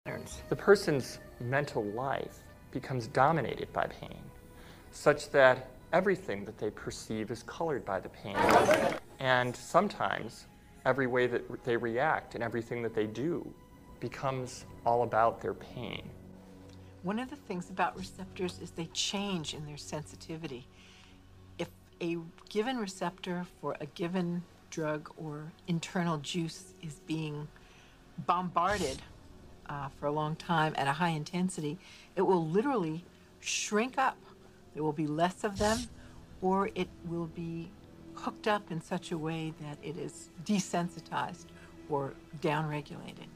patterns. The person's mental life becomes dominated by pain, such that everything that they perceive is colored by the pain. And sometimes every way that they react and everything that they do becomes all about their pain. One of the things about receptors is they change in their sensitivity. If a given receptor for a given drug or internal juice is being bombarded for a long time at a high intensity, it will literally shrink up. There will be less of them, or it will be hooked up in such a way that it is desensitized or downregulated.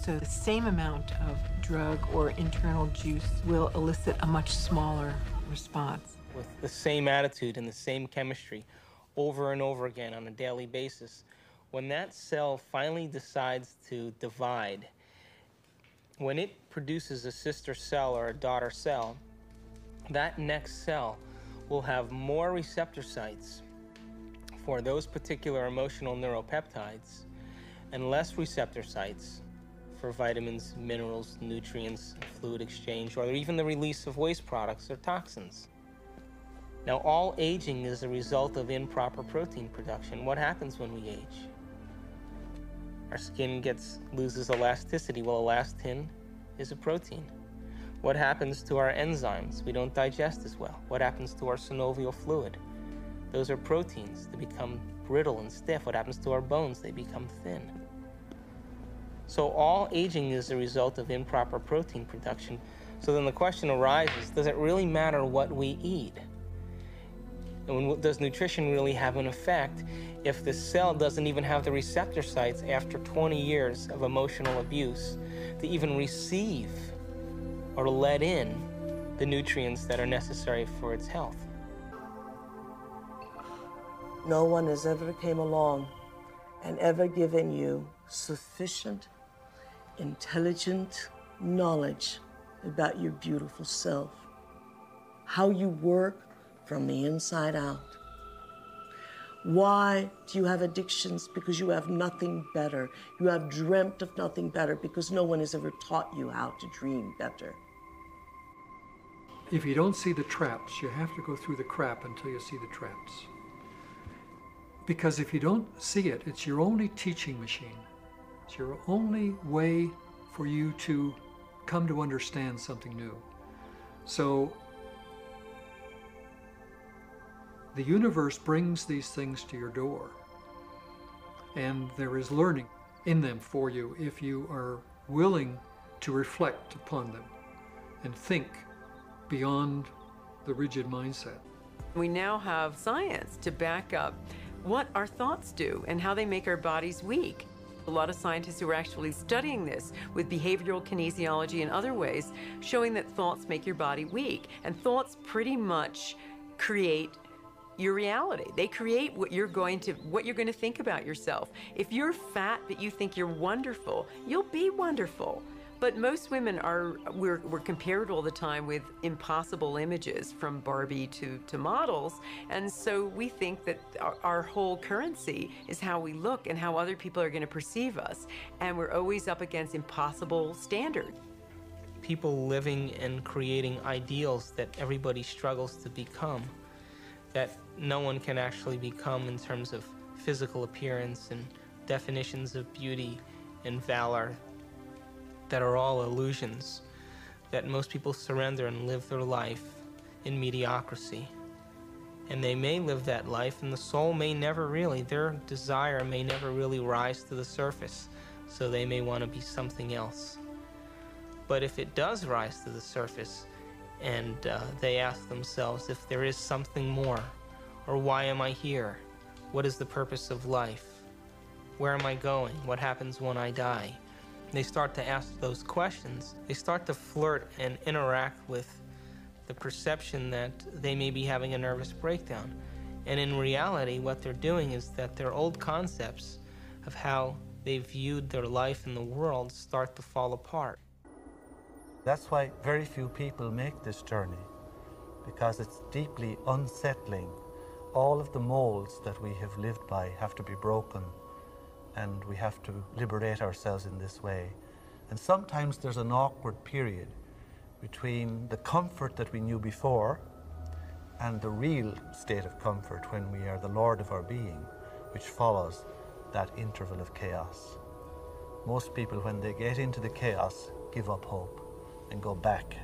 So the same amount of drug or internal juice will elicit a much smaller response. With the same attitude and the same chemistry over and over again on a daily basis, when that cell finally decides to divide, when it produces a sister cell or a daughter cell, that next cell will have more receptor sites for those particular emotional neuropeptides and less receptor sites for vitamins, minerals, nutrients, fluid exchange, or even the release of waste products or toxins. Now, all aging is a result of improper protein production. What happens when we age? Our skin loses elasticity. Well, elastin is a protein. What happens to our enzymes? We don't digest as well. What happens to our synovial fluid? Those are proteins. They become brittle and stiff. What happens to our bones? They become thin. So all aging is a result of improper protein production. So then the question arises, does it really matter what we eat? And does nutrition really have an effect if the cell doesn't even have the receptor sites after 20 years of emotional abuse to even receive or let in the nutrients that are necessary for its health? No one has ever came along and ever given you sufficient, intelligent knowledge about your beautiful self, how you work from the inside out. Why do you have addictions? Because you have nothing better. You have dreamt of nothing better because no one has ever taught you how to dream better. If you don't see the traps, you have to go through the crap until you see the traps. Because if you don't see it, it's your only teaching machine. It's your only way for you to come to understand something new. So the universe brings these things to your door, and there is learning in them for you if you are willing to reflect upon them and think beyond the rigid mindset. We now have science to back up what our thoughts do and how they make our bodies weak. A lot of scientists who are actually studying this with behavioral kinesiology and other ways, showing that thoughts make your body weak. And thoughts pretty much create your reality. They create what you're going to think about yourself. If you're fat but you think you're wonderful, you'll be wonderful. But most women we're compared all the time with impossible images from Barbie to models. And so we think that our whole currency is how we look and how other people are going to perceive us. And we're always up against impossible standards. People living and creating ideals that everybody struggles to become, that no one can actually become in terms of physical appearance and definitions of beauty and valor, that are all illusions, that most people surrender and live their life in mediocrity. And they may live that life, and the soul may never really, their desire may never really rise to the surface, so they may want to be something else. But if it does rise to the surface, and they ask themselves if there is something more, or why am I here? What is the purpose of life? Where am I going? What happens when I die? They start to ask those questions. They start to flirt and interact with the perception that they may be having a nervous breakdown. And in reality, what they're doing is that their old concepts of how they viewed their life in the world start to fall apart. That's why very few people make this journey, because it's deeply unsettling. All of the molds that we have lived by have to be broken, and we have to liberate ourselves in this way. And sometimes there's an awkward period between the comfort that we knew before and the real state of comfort when we are the Lord of our being, which follows that interval of chaos. Most people, when they get into the chaos, give up hope and go back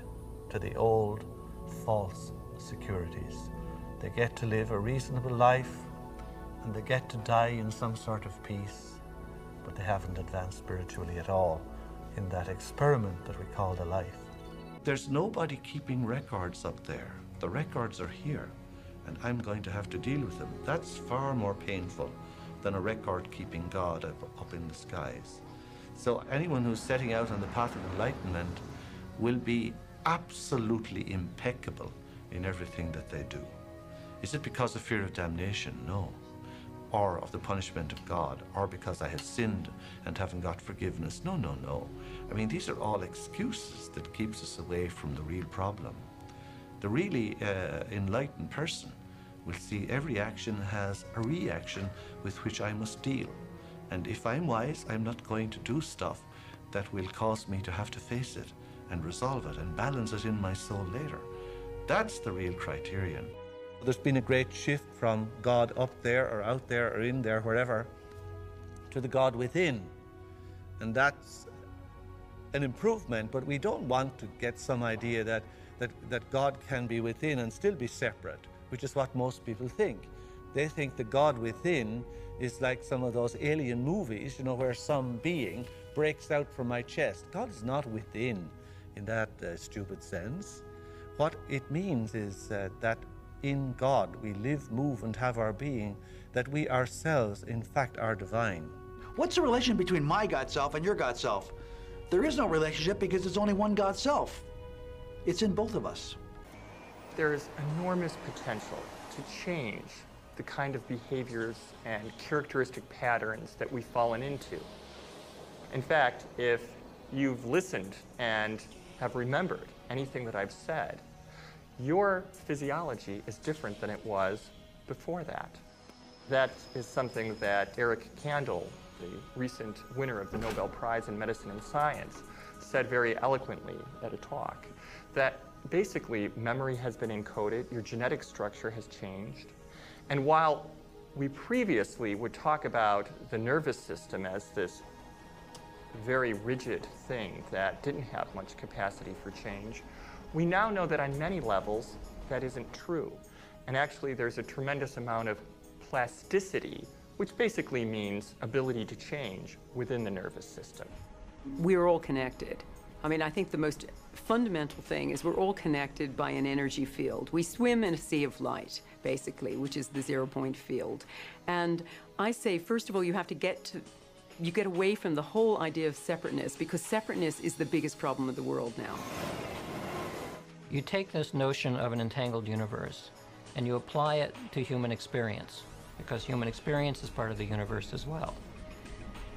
to the old false securities. They get to live a reasonable life and they get to die in some sort of peace, but they haven't advanced spiritually at all in that experiment that we call the life. There's nobody keeping records up there. The records are here, and I'm going to have to deal with them. That's far more painful than a record-keeping God up in the skies. So anyone who's setting out on the path of enlightenment will be absolutely impeccable in everything that they do. Is it because of fear of damnation? No. Or of the punishment of God, or because I have sinned and haven't got forgiveness? No, no, no. I mean, these are all excuses that keeps us away from the real problem. The really enlightened person will see every action has a reaction with which I must deal. And if I'm wise, I'm not going to do stuff that will cause me to have to face it and resolve it and balance it in my soul later. That's the real criterion. There's been a great shift from God up there or out there or in there, wherever, to the God within. And that's an improvement, but we don't want to get some idea that God can be within and still be separate, which is what most people think. They think the God within is like some of those alien movies, you know, where some being breaks out from my chest. God is not within in that stupid sense. What it means is that in God we live, move, and have our being, that we ourselves, in fact, are divine. What's the relation between my God self and your God self? There is no relationship because there's only one God self. It's in both of us. There's enormous potential to change the kind of behaviors and characteristic patterns that we've fallen into. In fact, if you've listened and have remembered anything that I've said, your physiology is different than it was before that. That is something that Eric Kandel, the recent winner of the Nobel Prize in Medicine and Science, said very eloquently at a talk, that basically memory has been encoded, your genetic structure has changed, and while we previously would talk about the nervous system as this very rigid thing that didn't have much capacity for change, we now know that on many levels that isn't true. And actually there's a tremendous amount of plasticity, which basically means ability to change within the nervous system. We're all connected. I mean, I think the most fundamental thing is we're all connected by an energy field. We swim in a sea of light, basically, which is the zero-point field. And I say, first of all, you have to get away from the whole idea of separateness, because separateness is the biggest problem of the world now. You take this notion of an entangled universe and you apply it to human experience, because human experience is part of the universe as well.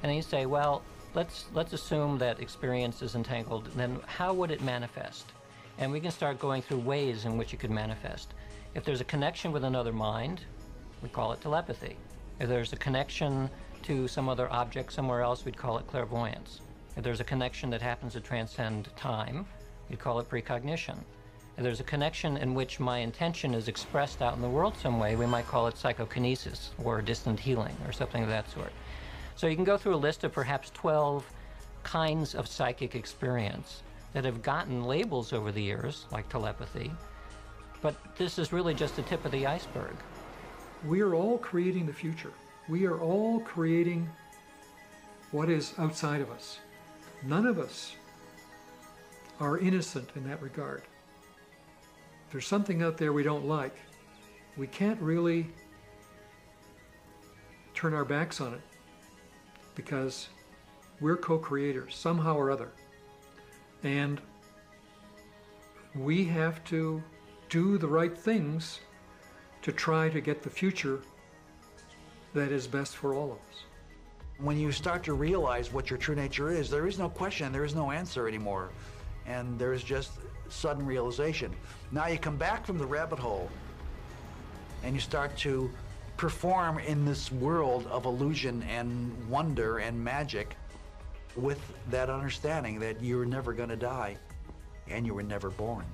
And then you say, well, let's assume that experience is entangled, then how would it manifest? And we can start going through ways in which it could manifest. If there's a connection with another mind, we call it telepathy. If there's a connection to some other object somewhere else, we'd call it clairvoyance. If there's a connection that happens to transcend time, we'd call it precognition. If there's a connection in which my intention is expressed out in the world some way, we might call it psychokinesis or distant healing or something of that sort. So you can go through a list of perhaps 12 kinds of psychic experience that have gotten labels over the years, like telepathy, but this is really just the tip of the iceberg. We are all creating the future. We are all creating what is outside of us. None of us are innocent in that regard. If there's something out there we don't like, we can't really turn our backs on it, because we're co-creators somehow or other. And we have to do the right things to try to get the future that is best for all of us. When you start to realize what your true nature is, there is no question, there is no answer anymore. And there is just sudden realization. Now you come back from the rabbit hole and you start to perform in this world of illusion and wonder and magic. with that understanding that you were never going to die and you were never born.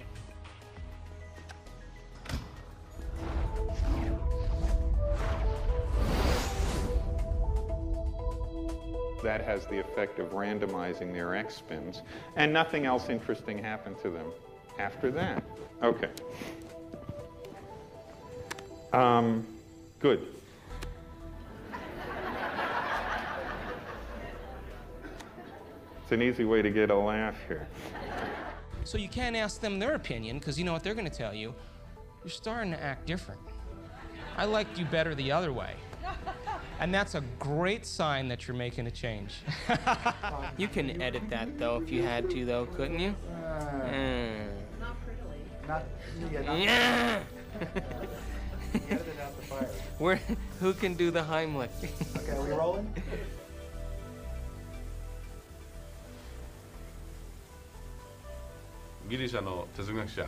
That has the effect of randomizing their X spins, and nothing else interesting happened to them after that. Okay. Good. It's an easy way to get a laugh here. So you can't ask them their opinion, because you know what they're going to tell you. You're starting to act different. I liked you better the other way. And that's a great sign that you're making a change. You can edit that, though, if you had to, though, couldn't you? Not prettily. Not, yeah. Edit it out the fire. Who can do the Heimlich? Okay, are we rolling? ギリシャの哲学者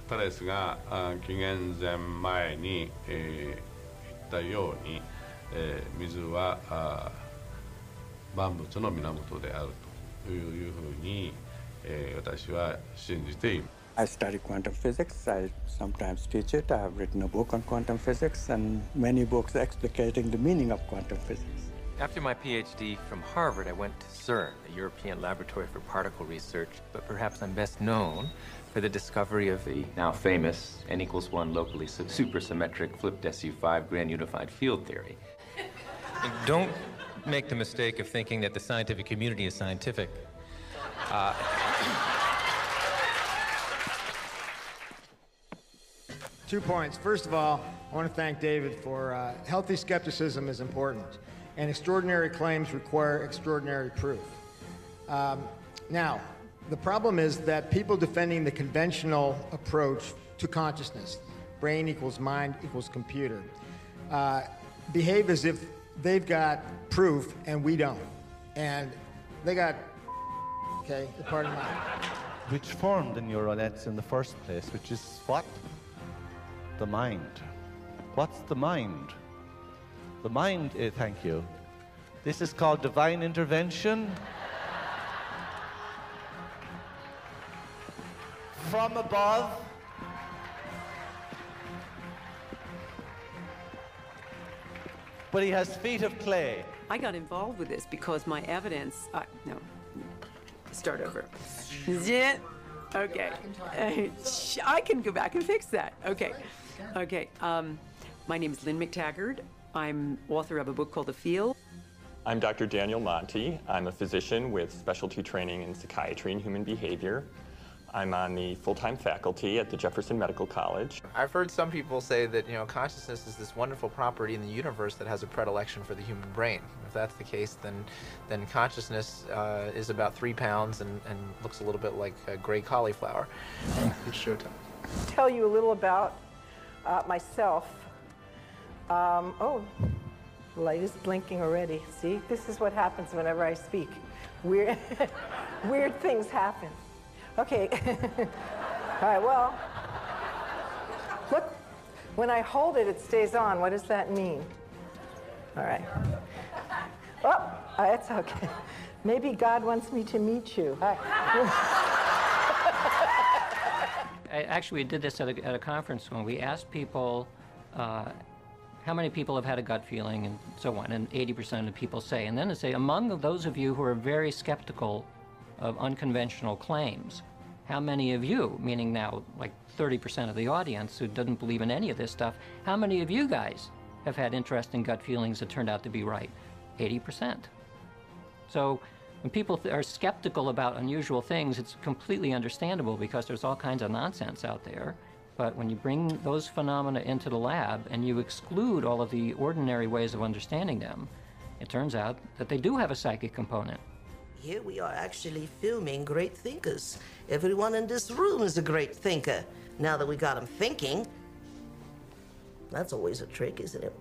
タレスが紀元前前に、言ったように、水は万物の源であるというふうに、私は信じています。 I study quantum physics. I sometimes teach it. I have written a book on quantum physics and many books explicating the meaning of quantum physics. After my PhD from Harvard, I went to CERN, the European Laboratory for Particle Research, but perhaps I'm best known for the discovery of the now famous n=1 locally supersymmetric flipped SU5 grand unified field theory. Don't make the mistake of thinking that the scientific community is scientific. 2 points. First of all, I want to thank David for healthy skepticism is important, and extraordinary claims require extraordinary proof. Now, the problem is that people defending the conventional approach to consciousness, brain equals mind equals computer, behave as if they've got proof and we don't. And they got, okay, pardon me. Which formed the neural nets in the first place, which is what? The mind. What's the mind? The mind, thank you. This is called divine intervention. From above. But he has feet of clay. I got involved with this because my evidence, no, start over. Okay. I can go back and fix that. Okay. Okay. My name is Lynn McTaggart. I'm author of a book called The Field. I'm Dr. Daniel Monti. I'm a physician with specialty training in psychiatry and human behavior. I'm on the full-time faculty at the Jefferson Medical College. I've heard some people say that, you know, consciousness is this wonderful property in the universe that has a predilection for the human brain. If that's the case, then consciousness is about 3 pounds and looks a little bit like a gray cauliflower. It's showtime. Tell you a little about myself. Oh, the light is blinking already. See, this is what happens whenever I speak. Weird things happen. Okay. All right, well, look, when I hold it, it stays on. What does that mean? All right. Oh, it's okay. Maybe God wants me to meet you. Actually, we did this at a conference when we asked people how many people have had a gut feeling and so on, and 80% of people say. And then to say, among those of you who are very skeptical of unconventional claims, how many of you, meaning now like 30% of the audience who doesn't believe in any of this stuff, how many of you guys have had interesting gut feelings that turned out to be right? 80%. So when people are skeptical about unusual things, it's completely understandable because there's all kinds of nonsense out there. But when you bring those phenomena into the lab and you exclude all of the ordinary ways of understanding them, it turns out that they do have a psychic component. Here we are actually filming great thinkers. Everyone in this room is a great thinker. Now that we got them thinking, that's always a trick, isn't it?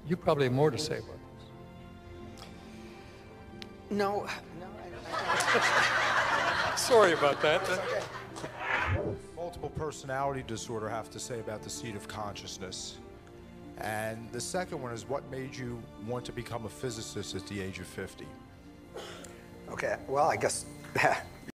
You probably have more to say about this. No. Sorry about that. Multiple personality disorder have to say about the seat of consciousness. And the second one is what made you want to become a physicist at the age of 50? Okay, well, I guess